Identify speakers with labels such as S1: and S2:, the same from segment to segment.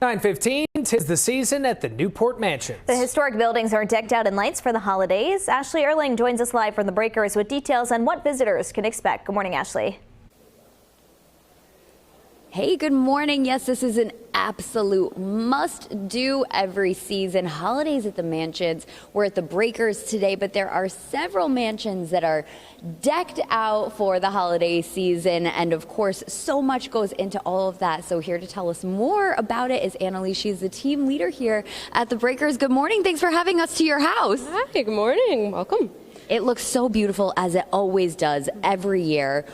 S1: 9:15, 'tis the season at the Newport Mansions.
S2: The historic buildings are decked out in lights for the holidays. Ashley Erling joins us live from the Breakers with details on what visitors can expect. Good morning, Ashley.
S3: Hey, good morning. Yes, this is an absolute must-do every season. Holidays at the Mansions. We're at the Breakers today, but there are several mansions that are decked out for the holiday season. And of course, so much goes into all of that. So here to tell us more about it is Annalise. She's the team leader here at the Breakers. Good morning. Thanks for having us to your house.
S4: Hi, good morning. Welcome.
S3: It looks so beautiful, as it always does every year.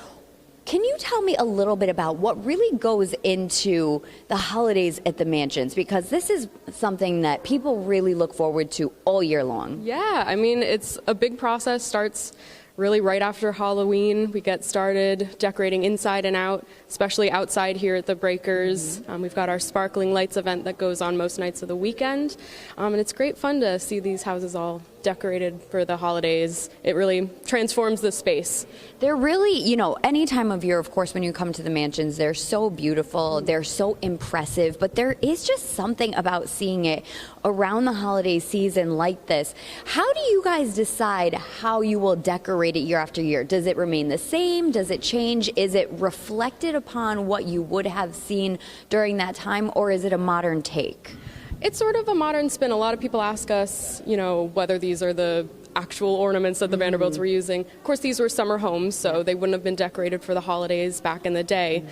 S3: Can you tell me a little bit about what really goes into the holidays at the Mansions? Because this is something that people really look forward to all year long.
S4: Yeah, I mean, it's a big process. Starts really right after Halloween. We get started decorating inside and out, especially outside here at the Breakers. We've got our sparkling lights event that goes on most nights of the weekend. And it's great fun to see these houses all decorated for the holidays. It really transforms the space.
S3: They're really, any time of year, of course, when you come to the Mansions, they're so beautiful, they're so impressive, but there is just something about seeing it around the holiday season like this. How do you guys decide how you will decorate it year after year? Does it remain the same? Does it change? Is it reflected upon what you would have seen during that time, or is it a modern take?
S4: It's sort of a modern spin. A lot of people ask us, whether these are the actual ornaments that the Vanderbilts were using. Of course, these were summer homes, so they wouldn't have been decorated for the holidays back in the day.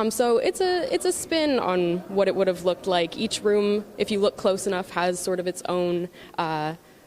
S4: So it's a spin on what it would have looked like. Each room, if you look close enough, has sort of its own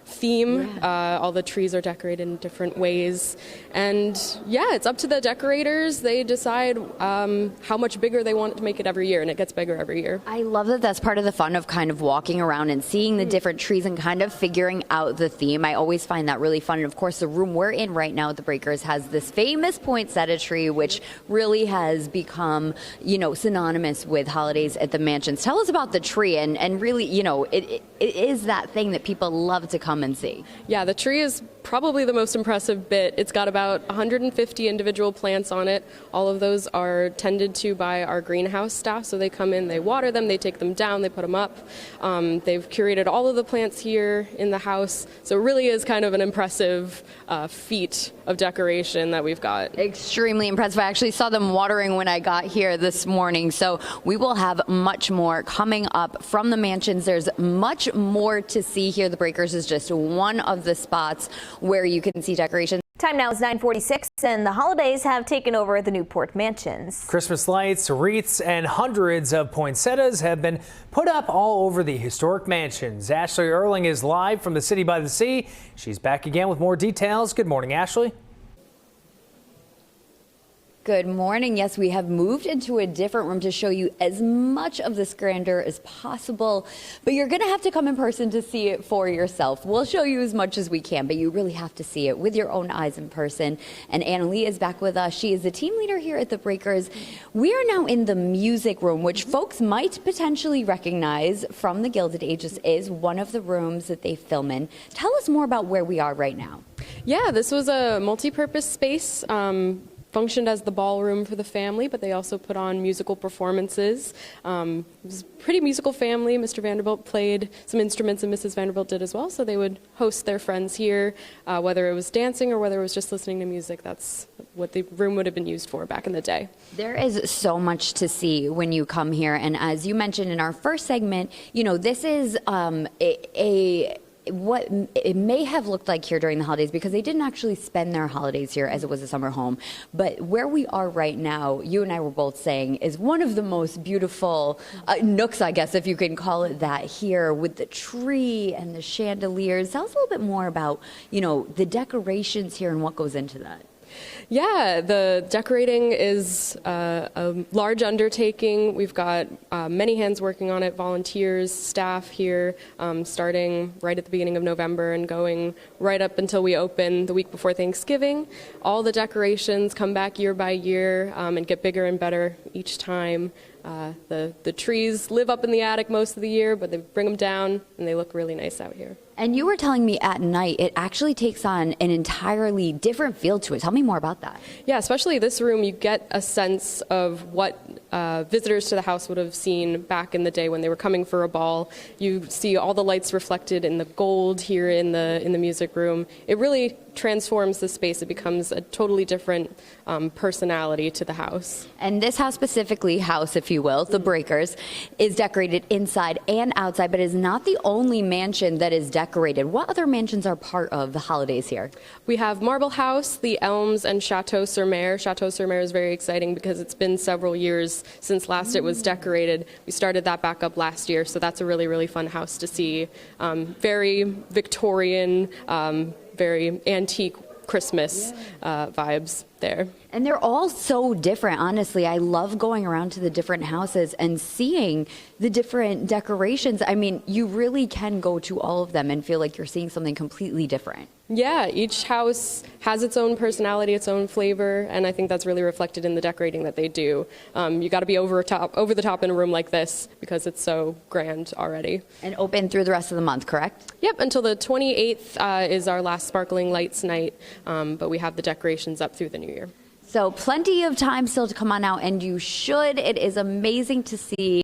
S4: theme.
S3: Yeah.
S4: All the trees are decorated in different ways. And yeah, it's up to the decorators. They decide how much bigger they want to make it every year, and it gets bigger every year.
S3: I love that that's part of the fun of kind of walking around and seeing the different trees and kind of figuring out the theme. I always find that really fun. And of course, the room we're in right now at the Breakers has this famous poinsettia tree, which really has become, synonymous with holidays at the Mansions. Tell us about the tree and really, it is that thing that people love to come and see.
S4: Yeah, the tree is probably the most impressive bit. It's got about 150 individual plants on it. All of those are tended to by our greenhouse staff. So they come in, they water them, they take them down, they put them up. They've curated all of the plants here in the house. So it really is kind of an impressive feat of decoration that we've got.
S3: Extremely impressive. I actually saw them watering when I got here this morning. So we will have much more coming up from the Mansions. There's much more to see here. The Breakers is just one of the spots where you can see decorations.
S2: Time now is 9:46, and the holidays have taken over the Newport Mansions.
S1: Christmas lights, wreaths, and hundreds of poinsettias have been put up all over the historic mansions. Ashley Erling is live from the City by the Sea. She's back again with more details. Good morning, Ashley.
S3: Good morning. Yes, we have moved into a different room to show you as much of this grandeur as possible, but you're going to have to come in person to see it for yourself. We'll show you as much as we can, but you really have to see it with your own eyes in person. And Annalise is back with us. She is the team leader here at the Breakers. We are now in the music room, which folks might potentially recognize from the Gilded Age. This is one of the rooms that they film in. Tell us more about where we are right now.
S4: Yeah, this was a multi-purpose space. Functioned as the ballroom for the family, but they also put on musical performances. It was a pretty musical family. Mr. Vanderbilt played some instruments and Mrs. Vanderbilt did as well, so they would host their friends here, whether it was dancing or whether it was just listening to music. That's what the room would have been used for back in the day.
S3: There is so much to see when you come here, and as you mentioned in our first segment, this is what it may have looked like here during the holidays, because they didn't actually spend their holidays here as it was a summer home. But where we are right now, you and I were both saying, is one of the most beautiful nooks, I guess, if you can call it that, here with the tree and the chandeliers. Tell us a little bit more about, the decorations here and what goes into that.
S4: Yeah, the decorating is a large undertaking. We've got many hands working on it, volunteers, staff here, starting right at the beginning of November and going right up until we open the week before Thanksgiving. All the decorations come back year by year and get bigger and better each time. The trees live up in the attic most of the year, but they bring them down and they look really nice out here.
S3: And you were telling me at night, it actually takes on an entirely different feel to it. Tell me more about that.
S4: Yeah, especially this room, you get a sense of what visitors to the house would have seen back in the day when they were coming for a ball. You see all the lights reflected in the gold here in the music room. It really transforms the space. It becomes a totally different personality to the house.
S3: And this house specifically, if you will, the Breakers, is decorated inside and outside, but is not the only mansion that is decorated. What other mansions are part of the holidays here?
S4: We have Marble House, the Elms, and Chateau sur Mer. Chateau sur Mer is very exciting because it's been several years since last it was decorated. We started that back up last year, so that's a really, really fun house to see. Very Victorian, very antique Christmas vibes there.
S3: And they're all so different, honestly. I love going around to the different houses and seeing the different decorations. I mean, you really can go to all of them and feel like you're seeing something completely different.
S4: Yeah, each house has its own personality, its own flavor, and I think that's really reflected in the decorating that they do. You got to be over the top in a room like this because it's so grand already.
S3: And open through the rest of the month, correct?
S4: Yep, until the 28th is our last Sparkling Lights night, but we have the decorations up through the new year.
S3: So plenty of time still to come on out, and you should. It is amazing to see.